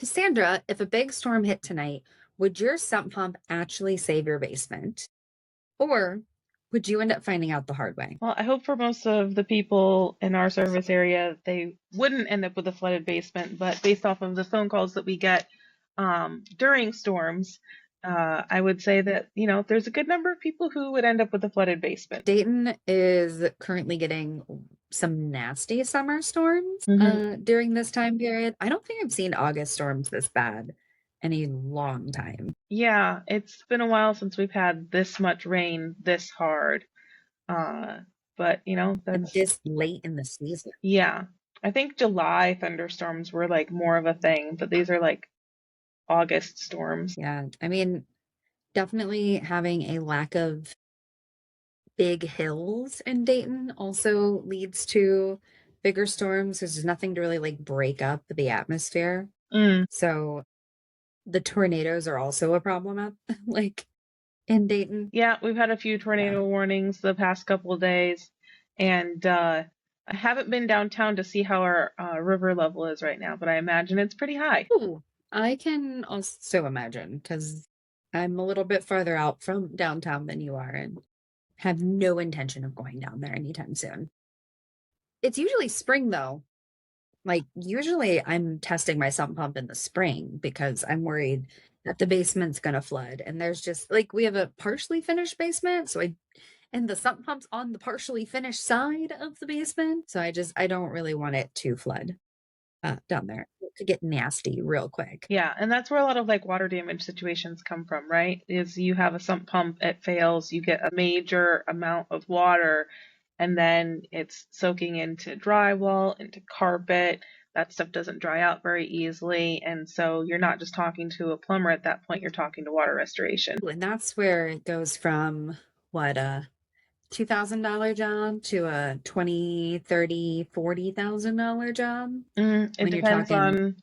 Cassandra, if a big storm hit tonight, would your sump pump actually save your basement? Or would you end up finding out the hard way? Well, I hope for most of the people in our service area, they wouldn't end up with a flooded basement. But based off of the phone calls that we get during storms, I would say that, there's a good number of people who would end up with a flooded basement. Dayton is currently getting some nasty summer storms Hmm. during this time period. I don't think I've seen August storms this bad in a long time. Yeah, it's been a while since we've had this much rain this hard. Uh, but, And that's, this late in the season. yeah. I think July thunderstorms were like more of a thing, but these are like August storms. Yeah. I mean, definitely having a lack of big hills in Dayton also leads to bigger storms. There's nothing to really like break up the atmosphere. Mm. So the tornadoes are also a problem at like in Dayton. Yeah, we've had a few Yeah. tornado warnings the past couple of days, and I haven't been downtown to see how our river level is right now, but I imagine it's pretty high. Ooh, I can also imagine because I'm a little bit farther out from downtown than you are and have no intention of going down there anytime soon. It's usually spring though. Like, usually I'm testing my sump pump in the spring because I'm worried that the basement's gonna flood. And there's just like we have a partially finished basement, so I and the sump pump's on the partially finished side of the basement. So I don't really want it to flood down there. It could get nasty real quick. Yeah, and that's where a lot of like water damage situations come from, right? Is you have a sump pump, it fails, you get a major amount of water, and then it's soaking into drywall, into carpet. That stuff doesn't dry out very easily, and so you're not just talking to a plumber at that point, you're talking to water restoration. And that's where it goes from what a $2,000 job to a 20, 30, $40,000 job It when you're depends talking. on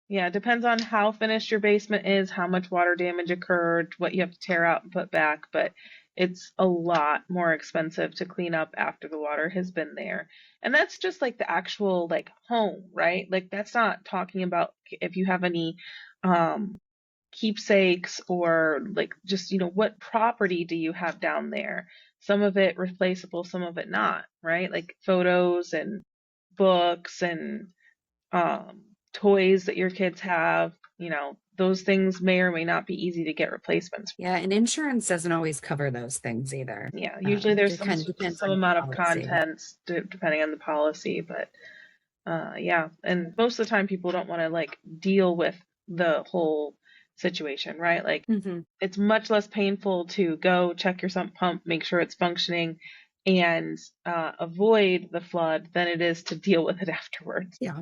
Yeah, it depends on how finished your basement is, how much water damage occurred, what you have to tear out and put back, but it's a lot more expensive to clean up after the water has been there. And that's just like the actual like home, right? Like that's not talking about if you have any um keepsakes or like just, what property do you have down there? Some of it replaceable, some of it not, right? Like photos and books and um, toys that your kids have, those things may or may not be easy to get replacements. Yeah, and insurance doesn't always cover those things either. Yeah, usually there's It kind of depends some on your amount of policy. contents depending on the policy, but yeah, and most of the time people don't want to like deal with the whole situation, right? Like Hmm. it's much less painful to go check your sump pump, make sure it's functioning, and avoid the flood than it is to deal with it afterwards. Yeah.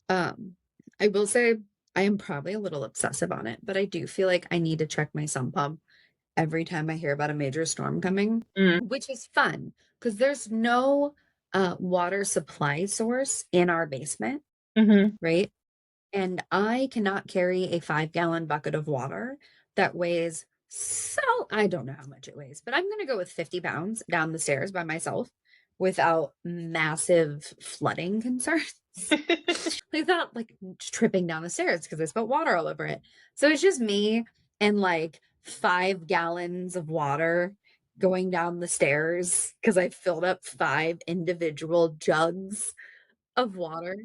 Um, I will say I am probably a little obsessive on it, but I do feel like I need to check my sump pump every time I hear about a major storm coming, Mm. which is fun because there's no water supply source in our basement, Hmm. right? And I cannot carry a 5-gallon bucket of water that weighs so I don't know how much it weighs, but I'm gonna go with 50 pounds down the stairs by myself without massive flooding concerns. Without like tripping down the stairs because I spilled water all over it. So it's just me and like 5 gallons of water going down the stairs because I filled up 5 individual jugs of water,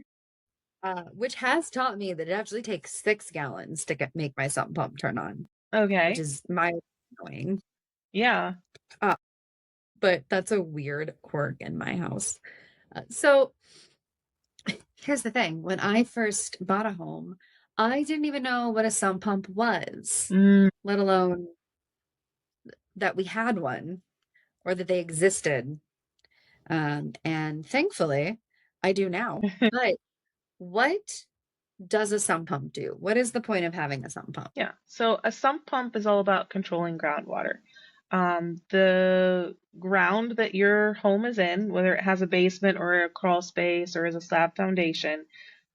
which has taught me that it actually takes 6 gallons to make my sump pump turn on, which Okay. is my annoying. Yeah. Uh, but that's a weird quirk in my house. So here's the thing. When I first bought a home, I didn't even know what a sump pump was, Mm. let alone that we had one or that they existed. And thankfully, I do now. But what does a sump pump do? What is the point of having a sump pump? Yeah. So a sump pump is all about controlling groundwater. The ground that your home is in, whether it has a basement or a crawl space or is a slab foundation,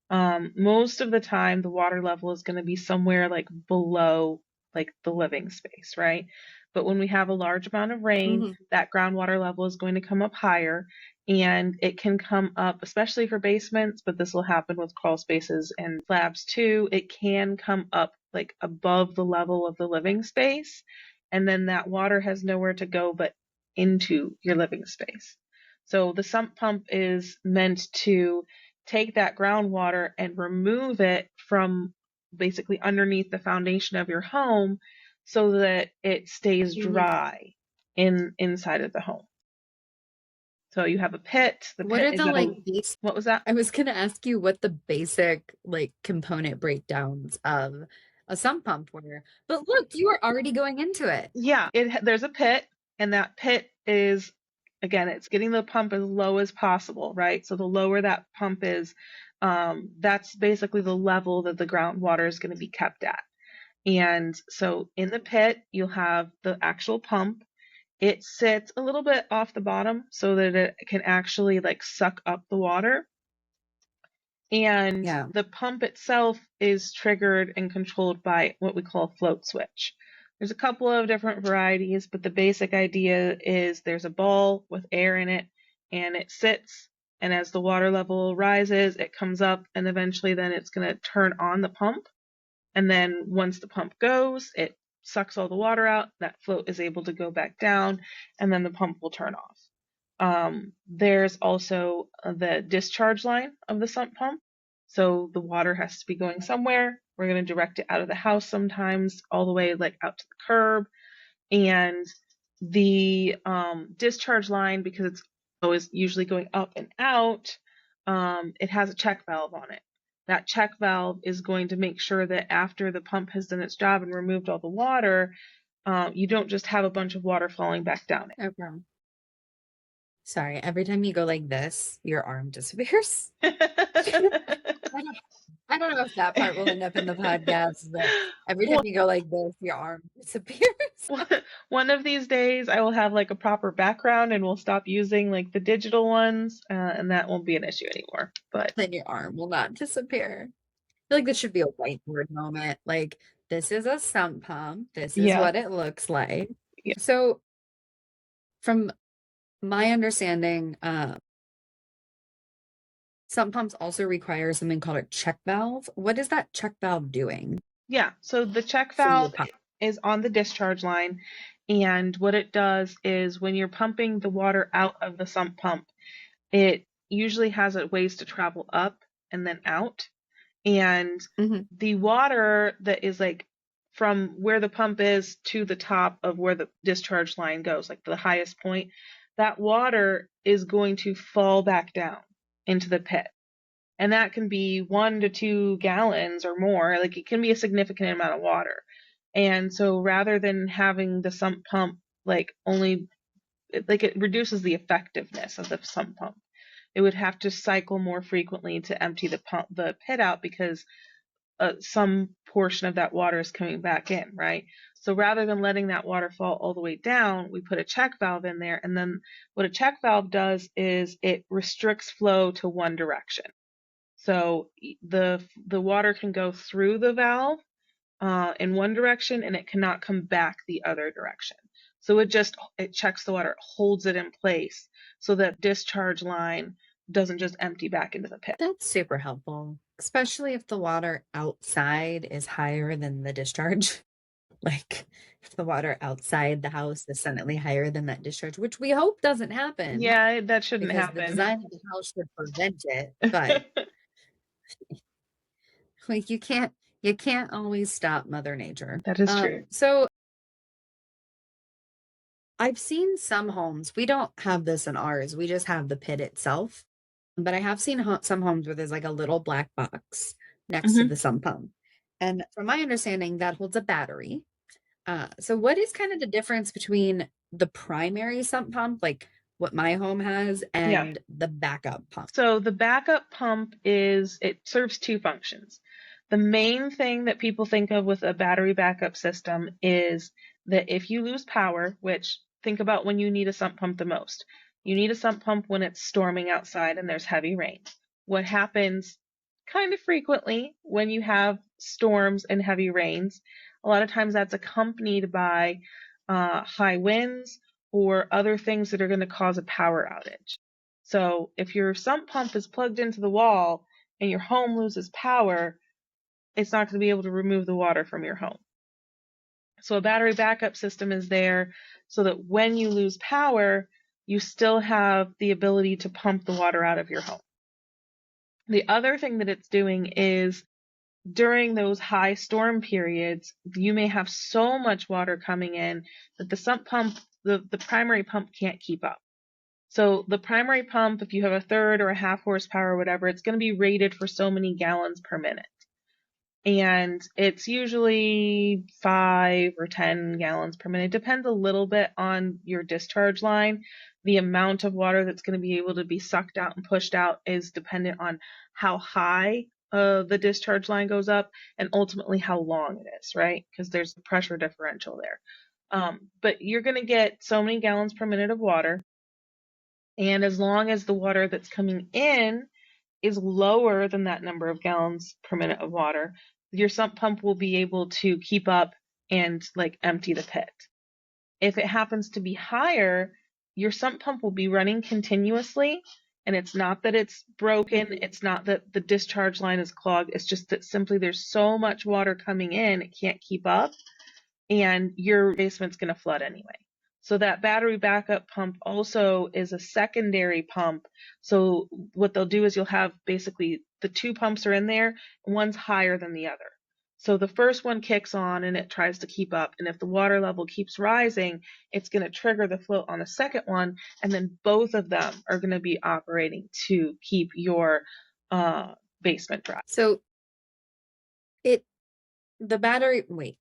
most of the time the water level is going to be somewhere like below like the living space, right? But when we have a large amount of rain, Mhm. that groundwater level is going to come up higher, and it can come up, especially for basements, but this will happen with crawl spaces and slabs too. It can come up like above the level of the living space, and then that water has nowhere to go but into your living space. So the sump pump is meant to take that groundwater and remove it from basically underneath the foundation of your home so that it stays dry inside of the home. So you have a pit. The What pit are is the at like a, base what was that? I was gonna ask you what the basic like component breakdowns of a sump pump were. But look, you were already going into it. Yeah, there's a pit, and that pit is, again, it's getting the pump as low as possible, right? So the lower that pump is, that's basically the level that the groundwater is going to be kept at. And so in the pit, you'll have the actual pump. It sits a little bit off the bottom so that it can actually like suck up the water. And Yeah. the pump itself is triggered and controlled by what we call a float switch. There's a couple of different varieties, but the basic idea is there's a ball with air in it, and it sits, and as the water level rises, it comes up, and eventually then it's going to turn on the pump. And then once the pump goes, it sucks all the water out, that float is able to go back down, and then the pump will turn off. There's also the discharge line of the sump pump. So the water has to be going somewhere. We're going to direct it out of the house sometimes, all the way like out to the curb. And the discharge line, because it's always usually going up and out, it has a check valve on it. That check valve is going to make sure that after the pump has done its job and removed all the water, you don't just have a bunch of water falling back down it. Okay. Sorry, every time you go like this, your arm disappears. I don't know if that part will end up in the podcast, but every time you go like this, your arm disappears. One of these days, I will have like a proper background and we'll stop using like the digital ones, and that won't be an issue anymore. But Then your arm will not disappear. I feel like this should be a whiteboard moment. Like, this is a sump pump. This is yeah, what it looks like. yeah, So, from my understanding, sump pumps also require something called a check valve. What is that check valve doing yeah. So the check for your valve pump? is on the discharge line, and what it does is when you're pumping the water out of the sump pump, it usually has a ways to travel up and then out. And Mhm. the water that is like from where the pump is to the top of where the discharge line goes, like the highest point, that water is going to fall back down into the pit. And that can be 1 to 2 gallons or more. Like it can be a significant amount of water. And so rather than having the sump pump like only like it reduces the effectiveness of the sump pump. It would have to cycle more frequently to empty the pit out because some portion of that water is coming back in, right? So rather than letting that water fall all the way down, we put a check valve in there. And then what a check valve does is it restricts flow to one direction. So the water can go through the valve in one direction and it cannot come back the other direction. So it checks the water, holds it in place so that discharge line doesn't just empty back into the pit. That's super helpful, especially if the water outside is higher than the discharge. Like, if the water outside the house is suddenly higher than that discharge, which we hope doesn't happen Yeah, that shouldn't because the happen. design of the house should prevent it. But like, you can't always stop Mother Nature. That is true. So I've seen some homes. We don't have this in ours. We just have the pit itself. But I have seen some homes where there's like a little black box next to Hmm. the sump pump. And from my understanding, that holds a battery. So what is kind of the difference between the primary sump pump, like what my home has, Yeah. and the backup pump? So the backup pump it serves two functions. The main thing that people think of with a battery backup system is that if you lose power, which think about when you need a sump pump the most. You need a sump pump when it's storming outside and there's heavy rain. What happens kind of frequently when you have storms and heavy rains, a lot of times that's accompanied by high winds or other things that are going to cause a power outage. So if your sump pump is plugged into the wall and your home loses power, it's not going to be able to remove the water from your home. So a battery backup system is there so that when you lose power, you still have the ability to pump the water out of your home. The other thing that it's doing is during those high storm periods, you may have so much water coming in that the sump pump, the primary pump can't keep up. So the primary pump, if you have a third or a half horsepower or whatever, it's going to be rated for so many gallons per minute. And it's usually 5 or 10 gallons per minute. It depends a little bit on your discharge line. The amount of water that's going to be able to be sucked out and pushed out is dependent on how high the discharge line goes up and ultimately how long it is, right? Because there's a pressure differential there. But you're going to get so many gallons per minute of water. And as long as the water that's coming in is lower than that number of gallons per minute of water, your sump pump will be able to keep up and like empty the pit. If it happens to be higher, your sump pump will be running continuously, and it's not that it's broken, it's not that the discharge line is clogged, it's just that simply there's so much water coming in, it can't keep up, and your basement's going to flood anyway. So that battery backup pump also is a secondary pump. So what they'll do is you'll have basically the two pumps are in there, one's higher than the other. So the first one kicks on and it tries to keep up. And if the water level keeps rising, it's going to trigger the float on the second one. And then both of them are going to be operating to keep your basement dry. So the battery, wait,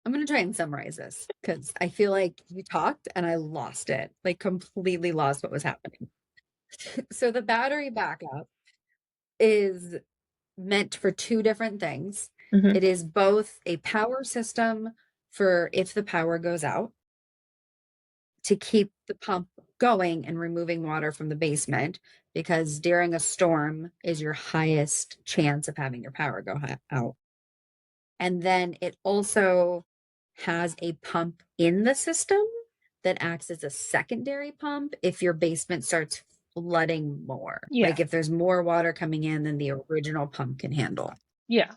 I'm going to try and summarize this because I feel like you talked and I lost it, like completely lost what was happening. So the battery backup is meant for two different things. Mm-hmm. It is both a power system for if the power goes out to keep the pump going and removing water from the basement, because during a storm is your highest chance of having your power go out. And then it also has a pump in the system that acts as a secondary pump if your basement starts flooding more. Yeah. Like if there's more water coming in than the original pump can handle. Yeah.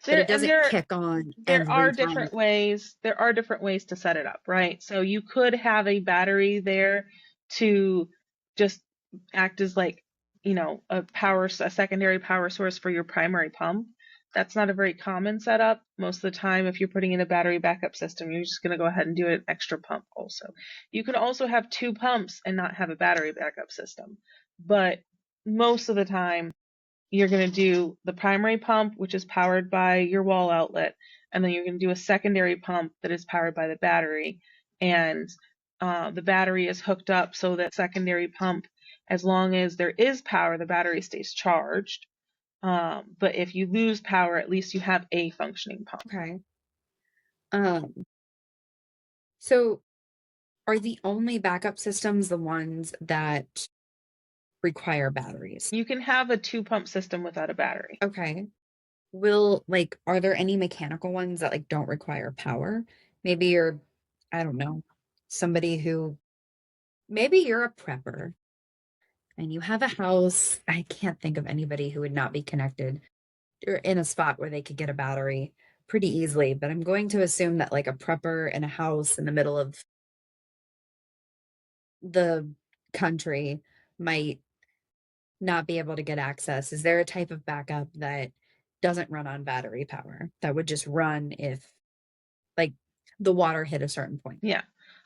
But it doesn't kick on There are every time. different ways. There are different ways to set it up, right? So you could have a battery there to just act as like, a secondary power source for your primary pump. That's not a very common setup. Most of the time, if you're putting in a battery backup system, you're just going to go ahead and do an extra pump also. You can also have two pumps and not have a battery backup system. But most of the time, you're going to do the primary pump, which is powered by your wall outlet, and then you're going to do a secondary pump that is powered by the battery. And the battery is hooked up so that secondary pump, as long as there is power, the battery stays charged. But if you lose power, at least you have a functioning pump. Okay. So are the only backup systems the ones that require batteries? You can have a two pump system without a battery. Okay. Are there any mechanical ones that like don't require power? Maybe you're, I don't know, maybe you're a prepper and you have a house. I can't think of anybody who would not be connected or in a spot where they could get a battery pretty easily, but I'm going to assume that like a prepper in a house in the middle of the country might not be able to get access. Is there a type of backup that doesn't run on battery power that would just run if like the water hit a certain point? Yeah.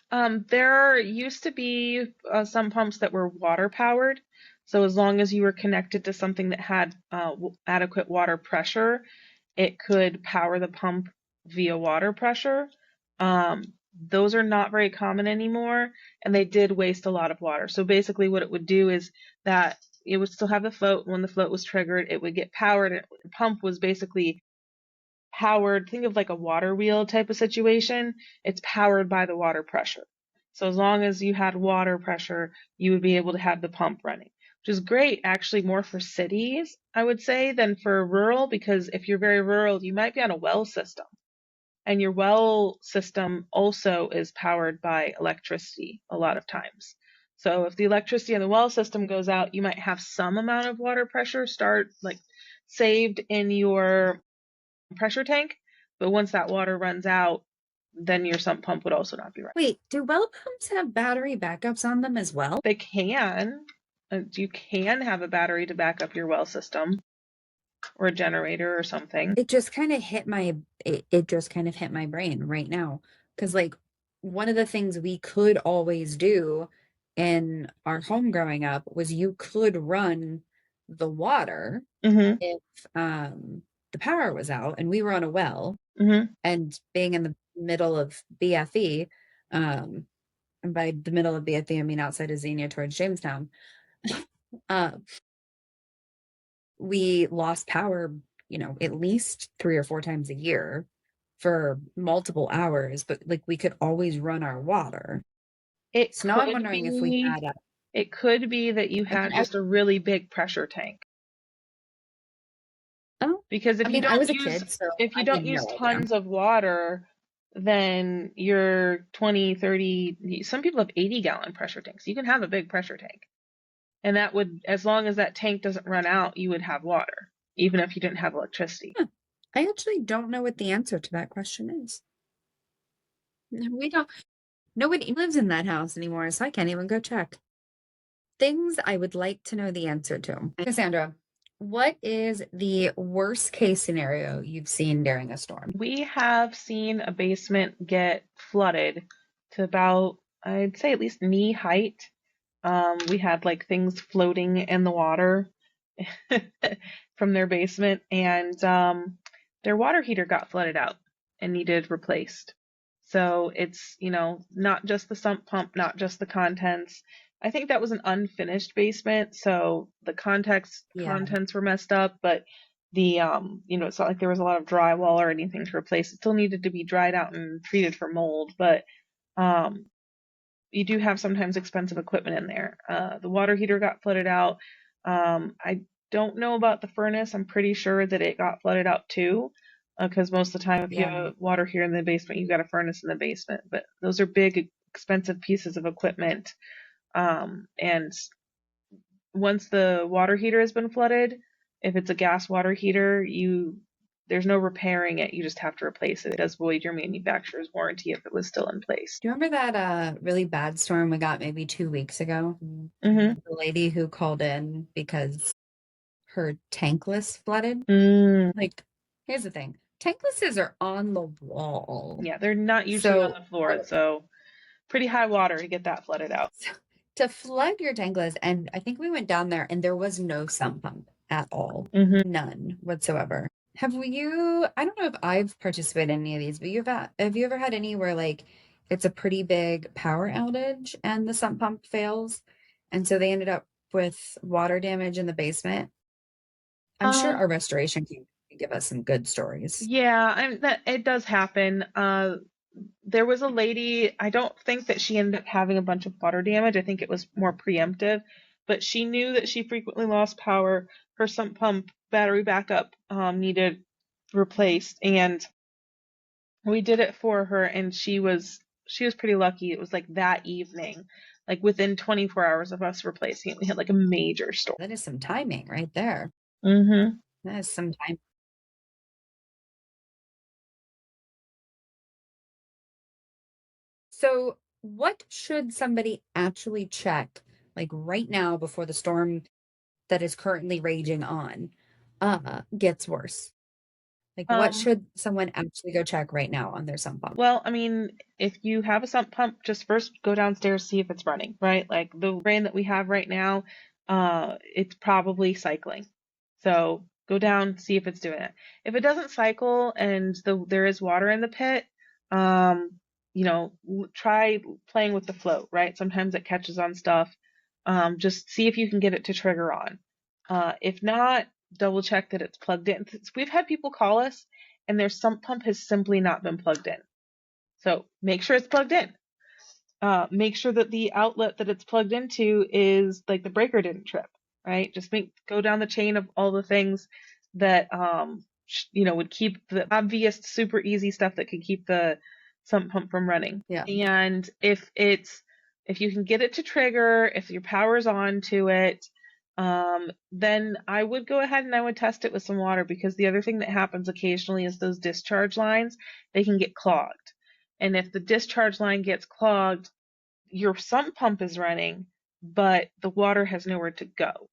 There used to be some pumps that were water powered. So as long as you were connected to something that had adequate water pressure, it could power the pump via water pressure. Those are not very common anymore, and they did waste a lot of water. So basically what it would do is that it would still have the float. When the float was triggered, it would get powered. The pump was basically powered, think of like a water wheel type of situation. It's powered by the water pressure. So as long as you had water pressure, you would be able to have the pump running, which is great, actually more for cities, I would say, than for rural, because if you're very rural, you might be on a well system. And your well system also is powered by electricity a lot of times. So if the electricity in the well system goes out, you might have some amount of water pressure start like saved in your pressure tank, but once that water runs out, then your sump pump would also not be running. Wait, do well pumps have battery backups on them as well? They can. You can have a battery to back up your well system or a generator or something. It just kind of hit my it just kind of hit my brain right now. Because like one of the things we could always do in our home growing up was you could run the water Mm-hmm. if the power was out and we were on a well, Mm-hmm. and being in the middle of BFE, and by the middle of BFE I mean outside of Xenia towards Jamestown. uh, we lost power, at least 3 or 4 times a year for multiple hours, but like we could always run our water. It So now I'm could wondering if we be had a, it could be that you I mean, had just a really big pressure tank. oh, Because I mean, I was a kid, so if you I don't had use no idea. tons of water, then your 20, 30, some people have 80-gallon pressure tanks. You can have a big pressure tank. And that would, as long as that tank doesn't run out, you would have water, even if you didn't have electricity. Huh. I actually don't know what the answer to that question is. We don't, nobody lives in that house anymore, so I can't even go check. Things I would like to know the answer to. Cassandra, what is the worst case scenario you've seen during a storm? We have seen a basement get flooded to about, I'd say at least knee height. We had like things floating in the water from their basement, and their water heater got flooded out and needed replaced. So it's, not just the sump pump, not just the contents. I think that was an unfinished basement, so the Yeah. contents were messed up, but the it's not like there was a lot of drywall or anything to replace. It still needed to be dried out and treated for mold, but um you do have sometimes expensive equipment in there. The water heater got flooded out. I don't know about the furnace. I'm pretty sure that it got flooded out too, because most of the time, if you Yeah. have water here in the basement, you've got a furnace in the basement. But those are big, expensive pieces of equipment. And once the water heater has been flooded, if it's a gas water heater, there's no repairing it. You just have to replace it. It does void your manufacturer's warranty if it was still in place. Do you remember that really bad storm we got maybe 2 weeks ago? Mm-hmm. The lady who called in because her tankless flooded. Mm. Like, here's the thing. Tanklesses are on the wall. Yeah, they're not usually on So the floor, so pretty high water to get that flooded out. to flood your tankless, and I think we went down there and there was no sump pump at all. Mm-hmm. None whatsoever. I don't know if I've participated in any of these, but have you ever had any where like it's a pretty big power outage and the sump pump fails? And so they ended up with water damage in the basement. I'm sure Um, our restoration team can give us some good stories. yeah, that it does happen. There was a lady, I don't think that she ended up having a bunch of water damage. I think it was more preemptive, but she knew that she frequently lost power. Her sump pump battery backup needed replaced, and we did it for her, and she was pretty lucky. It was like that evening, like within 24 hours of us replacing it, we had like a major storm. That is some timing right there. Mm-hmm. That is some time. So, what should somebody actually check, like right now before the storm that is currently raging on gets worse? Like, what Um, should someone actually go check right now on their sump pump? well, I mean, if you have a sump pump, just first go downstairs, see if it's running, right? Like the rain that we have right now, it's probably cycling. So go down, see if it's doing it. If it doesn't cycle and there is water in the pit, um, try playing with the float, right? Sometimes it catches on stuff. Just see if you can get it to trigger on. If not, double check that it's plugged in. We've had people call us and their sump pump has simply not been plugged in. So make sure it's plugged in. Make sure that the outlet that it's plugged into is like the breaker didn't trip, right? Just go down the chain of all the things that would keep the obvious, super easy stuff that could keep the sump pump from running. Yeah. And If you can get it to trigger, if your power's on to it, then I would go ahead and I would test it with some water, because the other thing that happens occasionally is those discharge lines, they can get clogged. And if the discharge line gets clogged, your sump pump is running, but the water has nowhere to go.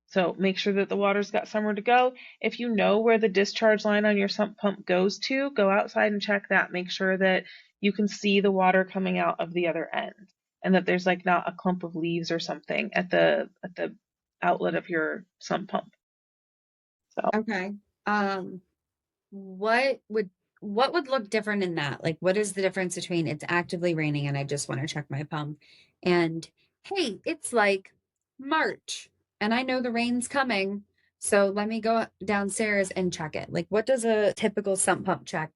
So make sure that the water's got somewhere to go. If you know where the discharge line on your sump pump goes to, go outside and check that. Make sure that you can see the water coming out of the other end, and that there's like not a clump of leaves or something at the outlet of your sump pump. So Okay. What would look different in that? Like, what is the difference between it's actively raining and I just want to check my pump, and hey, it's like March and I know the rain's coming, so let me go downstairs and check it. Like, what does a typical sump pump check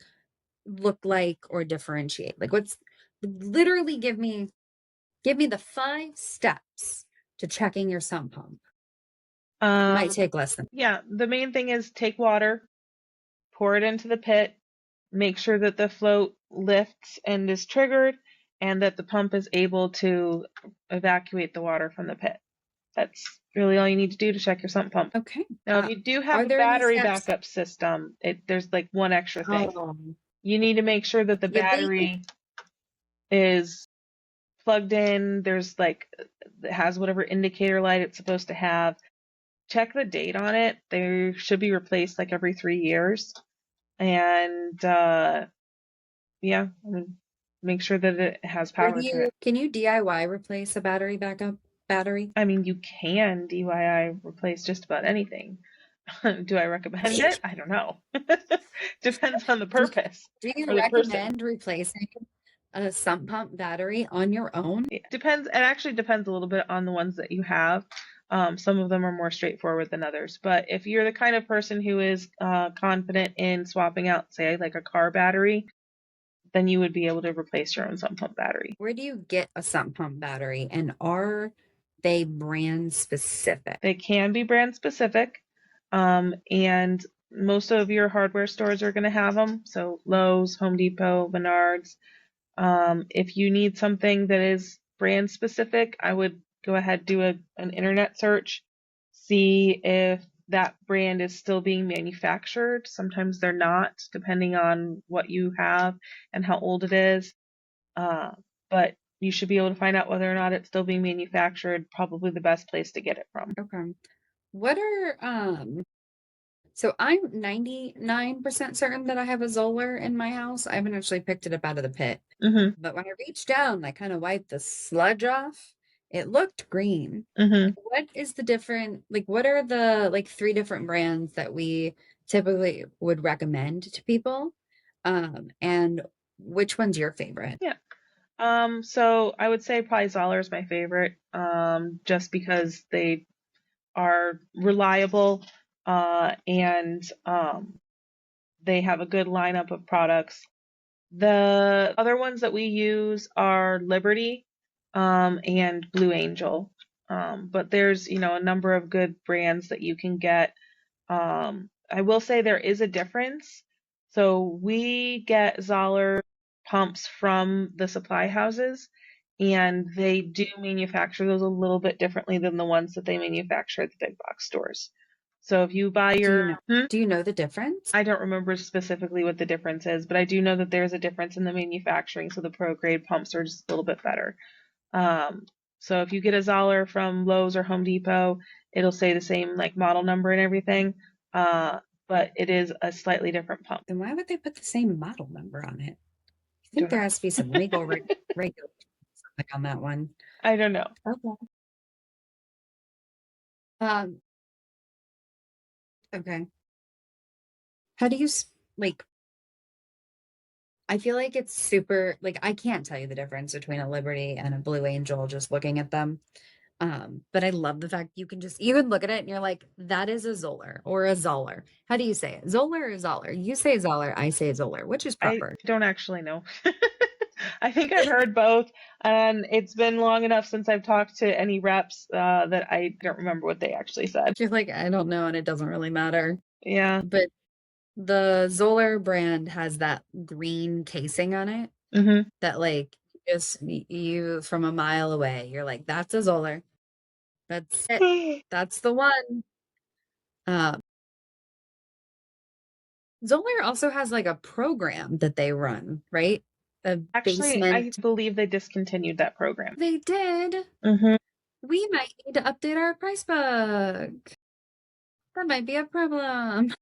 look like or differentiate? Like, what's literally give me the 5 steps to checking your sump pump. Might take less than. yeah, the main thing is take water, pour it into the pit, make sure that the float lifts and is triggered, and that the pump is able to evacuate the water from the pit. That's really all you need to do to check your sump pump. Okay. Now, if you do have Are a there any battery steps? backup system, there's like one extra thing. Oh, You need to make sure that the yeah, battery is plugged in. There's like, it has whatever indicator light it's supposed to have. Check the date on it. They should be replaced like every 3 years. And yeah, I mean, make sure that it has power to it. Can you DIY replace a battery backup battery? I mean, you can DIY replace just about anything. Do I recommend it? I don't know. Depends on the purpose. Do you or the person. recommend replacing a sump pump battery on your own? It depends. It actually depends a little bit on the ones that you have. Some of them are more straightforward than others. But if you're the kind of person who is confident in swapping out, say, like a car battery, then you would be able to replace your own sump pump battery. Where do you get a sump pump battery, and are they brand specific? They can be brand specific, and most of your hardware stores are going to have them. So Lowe's, Home Depot, Menards. If you need something that is brand specific, I would go ahead, do an internet search, see if that brand is still being manufactured. Sometimes they're not, depending on what you have and how old it is. But you should be able to find out whether or not it's still being manufactured. Probably the best place to get it from. Okay. What are so I'm 99% certain that I have a Zoller in my house. I haven't actually picked it up out of the pit. Mm-hmm. But when I reached down, I kind of wiped the sludge off. It looked green. Mm-hmm. What is the different, like, what are the like 3 different brands that we typically would recommend to people? And which one's your favorite? Yeah. So I would say probably Zoller is my favorite, just because they are reliable, and they have a good lineup of products. The other ones that we use are Liberty, and Blue Angel. But there's, a number of good brands that you can get. I will say there is a difference. So we get Zoller pumps from the supply houses, and they do manufacture those a little bit differently than the ones that they manufacture at the big box stores. So if you buy your, Do you know the difference? I don't remember specifically what the difference is, but I do know that there's a difference in the manufacturing. So the pro grade pumps are just a little bit better. So if you get a Zoller from Lowe's or Home Depot, it'll say the same like model number and everything, but it is a slightly different pump. Then why would they put the same model number on it? I think there has to be some legal regulation on that one. I don't know. Okay. Okay. How do you like? I feel like it's super, like, I can't tell you the difference between a Liberty and a Blue Angel just looking at them. But I love the fact you can look at it and you're like, that is a Zoller or a Zoller. How do you say it? Zoller or Zoller? You say Zoller, I say Zoller. Which is proper? I don't actually know. I think I've heard both, and it's been long enough since I've talked to any reps that I don't remember what they actually said. You're like, I don't know, and it doesn't really matter. Yeah. But the Zoller brand has that green casing on it Mm-hmm. that, like, Just you from a mile away. You're like, that's a Zoller. That's it. That's the one. Um, Zoller also has like a program that they run, right? A Actually, I basement. believe they discontinued that program. They did. Hmm. We might need to update our price book. That might be a problem.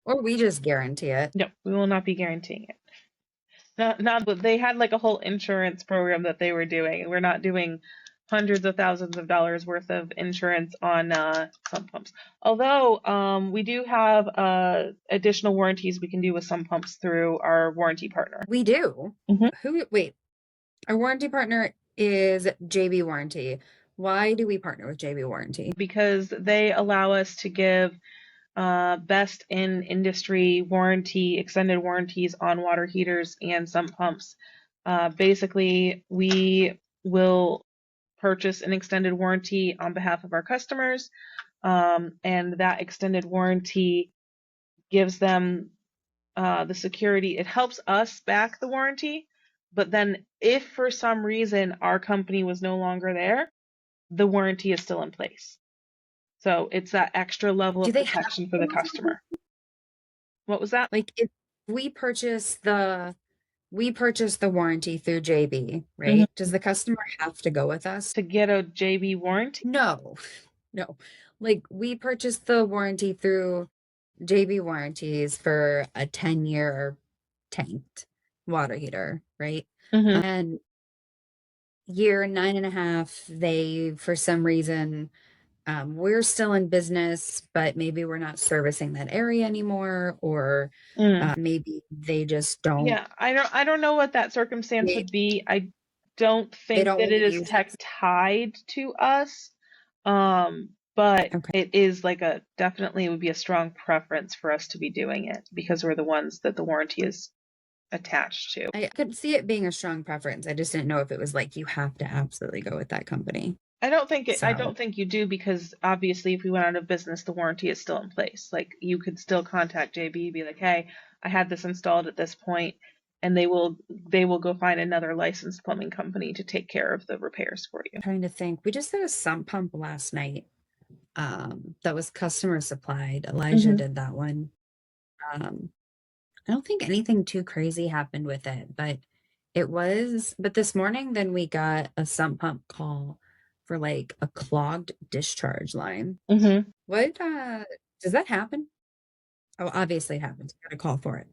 Or we just guarantee it. No, we will not be guaranteeing it. Not, they had like a whole insurance program that they were doing. We're not doing hundreds of thousands of dollars worth of insurance on sump pumps. Although we do have additional warranties we can do with sump pumps through our warranty partner. We do. Hmm. Wait, our warranty partner is JB Warranty. Why do we partner with JB Warranty? Because they allow us to give best in industry warranty, extended warranties on water heaters and sump pumps. Basically, we will purchase an extended warranty on behalf of our customers, and that extended warranty gives them the security. It helps us back the warranty, but then if for some reason our company was no longer there, the warranty is still in place. So it's that extra level Do of they have protection for the to? customer. What was that? Like if we purchase the warranty through JB, Hmm. right? Does the customer have to go with us? To get a JB warranty? No. No. Like we purchased the warranty through JB Warranties for a 10-year tanked water heater, right? Hmm. And year 9.5, they, for some reason, we're still in business, but maybe we're not servicing that area anymore, or Mm. maybe they just don't, Yeah, I don't know what that circumstance they, would be. I don't they think don't that want it to is use tech us. tied to us. But Okay. it is like a definitely would be a strong preference for us to be doing it because we're the ones that the warranty is attached to. I could see it being a strong preference. I just didn't know if it was like you have to absolutely go with that company. I So, don't think you do because obviously if we went out of business, the warranty is still in place. Like you could still contact JB, be like, "Hey, I had this installed at this point," and they will go find another licensed plumbing company to take care of the repairs for you. trying to think. We just did a sump pump last night. That was customer supplied. Elijah Hmm. did that one. Um, I don't think anything too crazy happened with it, but this morning then we got a sump pump call for like a clogged discharge line. Hmm. What does that happen? Oh, obviously it happens. Got a call for it.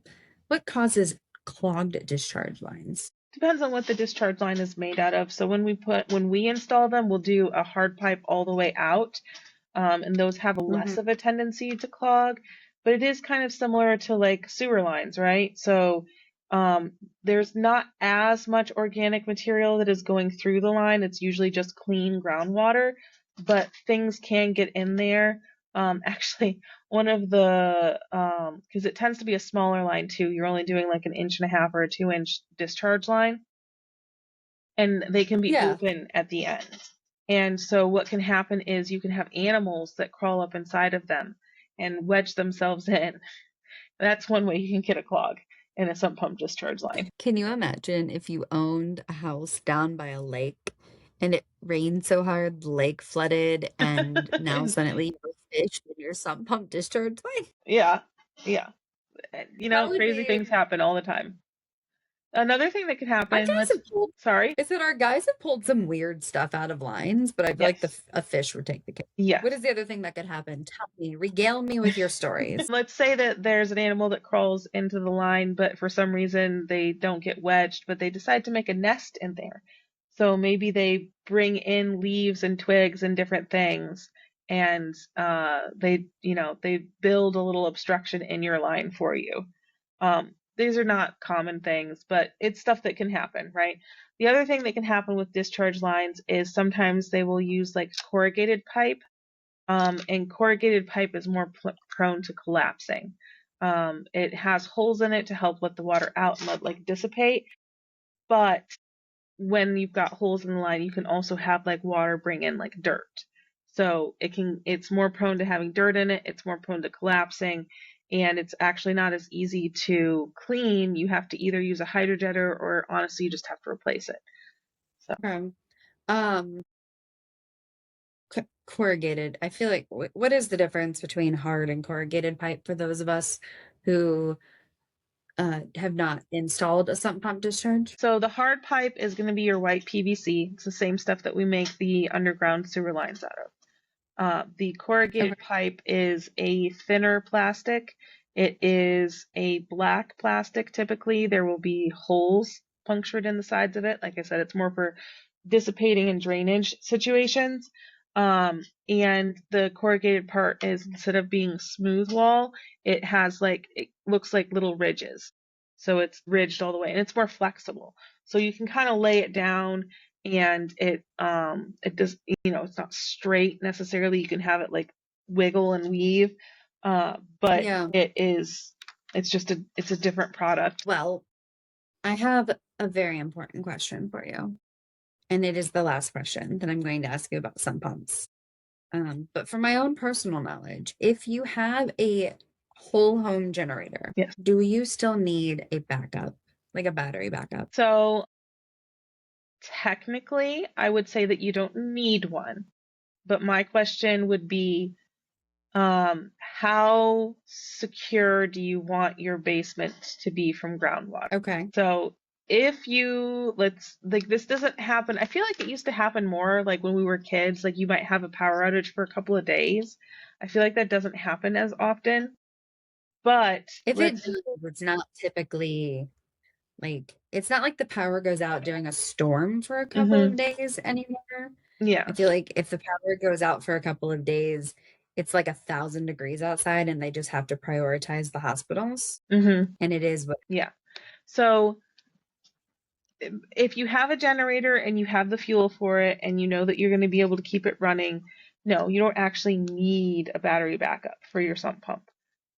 What causes clogged discharge lines? Depends on what the discharge line is made out of. So when we install them, we'll do a hard pipe all the way out, and those have a Hmm. less of a tendency to clog. But it is kind of similar to like sewer lines, right? So there's not as much organic material that is going through the line. It's usually just clean groundwater, but things can get in there. Actually, one of the because it tends to be a smaller line too. You're only doing like an inch and a half or a 2-inch discharge line, and they can be Yeah. open at the end. And so what can happen is you can have animals that crawl up inside of them and wedge themselves in. That's one way you can get a clog in a sump pump discharge line. Can you imagine if you owned a house down by a lake and it rained so hard, the lake flooded, and now And suddenly you have fish in your sump pump discharge line? yeah, yeah. That would Crazy be things happen all the time. Another thing that could our happen, guys let's, have pulled sorry. I said our guys have pulled some weird stuff out of lines, but I feel like Yes. a fish would take the cake. Yes. What is the other thing that could happen? Tell me, regale me with your stories. Let's say that there's an animal that crawls into the line, but for some reason they don't get wedged, but they decide to make a nest in there. So maybe they bring in leaves and twigs and different things, and they build a little obstruction in your line for you. These are not common things, but it's stuff that can happen, right? The other thing that can happen with discharge lines is sometimes they will use like corrugated pipe, and corrugated pipe is more prone to collapsing. It has holes in it to help let the water out and let like dissipate. But when you've got holes in the line, you can also have like water bring in like dirt. So it's more prone to having dirt in it. It's more prone to collapsing. and it's actually not as easy to clean. You have to either use a hydrojetter or honestly, you just have to replace it. So. Okay. Um, corrugated. I feel like what is the difference between hard and corrugated pipe for those of us who have not installed a sump pump discharge? So the hard pipe is going to be your white PVC. It's the same stuff that we make the underground sewer lines out of. The corrugated Okay. pipe is a thinner plastic. It is a black plastic typically. There will be holes punctured in the sides of it. Like I said, it's more for dissipating and drainage situations. And the corrugated part is, instead of being smooth wall, it has it looks like little ridges. So it's ridged all the way and it's more flexible. So you can kind of lay it down and it does, it's not straight necessarily. You can have it wiggle and weave. But Yeah. it's a different product. Well, I have a very important question for you. And it is the last question that I'm going to ask you about sump pumps. But for my own personal knowledge, if you have a whole home generator, Yes. do you still need a backup, like a battery backup? So technically, I would say that you don't need one. But my question would be, how secure do you want your basement to be from groundwater? Okay. So if you, this doesn't happen. I feel like it used to happen more when we were kids, you might have a power outage for a couple of days. I feel like that doesn't happen as often. But If it does, it's not typically it's not like the power goes out during a storm for a couple of days anymore. Yeah. I feel like if the power goes out for a couple of days, it's 1,000 degrees outside and they just have to prioritize the hospitals. And it is what. Yeah. So if you have a generator and you have the fuel for it and you know that you're going to be able to keep it running, no, you don't actually need a battery backup for your sump pump.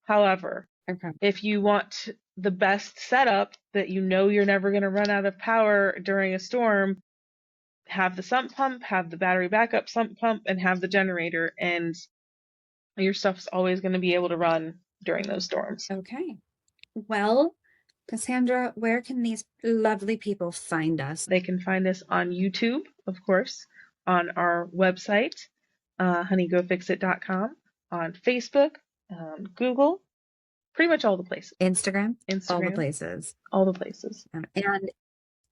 However, Okay. if you want the best setup that you know you're never going to run out of power during a storm, have the sump pump, have the battery backup sump pump, and have the generator, and your stuff's always going to be able to run during those storms. Okay. Well, Kassandra, where can these lovely people find us? They can find us on YouTube, of course, on our website, honeygofixit.com, on Facebook, Google, pretty much all the places. Instagram, all the Instagram, places. all the places. And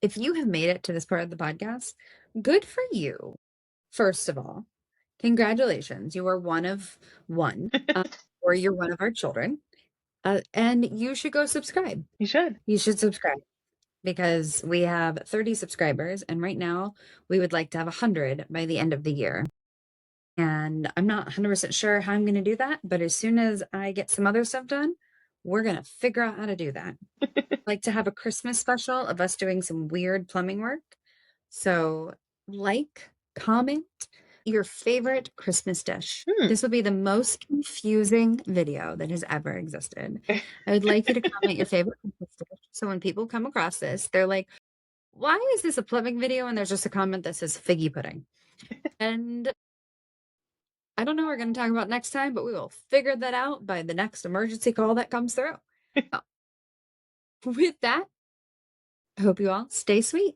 if you have made it to this part of the podcast, good for you. First of all, congratulations. You are one of one, or you're one of our children. And you should go subscribe. You should. You should subscribe because we have 30 subscribers. And right now, we would like to have 100 by the end of the year. And I'm not 100% sure how I'm going to do that. But as soon as I get some other stuff done, we're going to figure out how to do that. I'd like to have a Christmas special of us doing some weird plumbing work. So comment your favorite Christmas dish. This will be the most confusing video that has ever existed. I would like you to comment your favorite Christmas dish. So when people come across this, they're like, why is this a plumbing video? And there's just a comment that says figgy pudding. And I don't know what we're going to talk about next time, but we will figure that out by the next emergency call that comes through. With that, I hope you all stay sweet.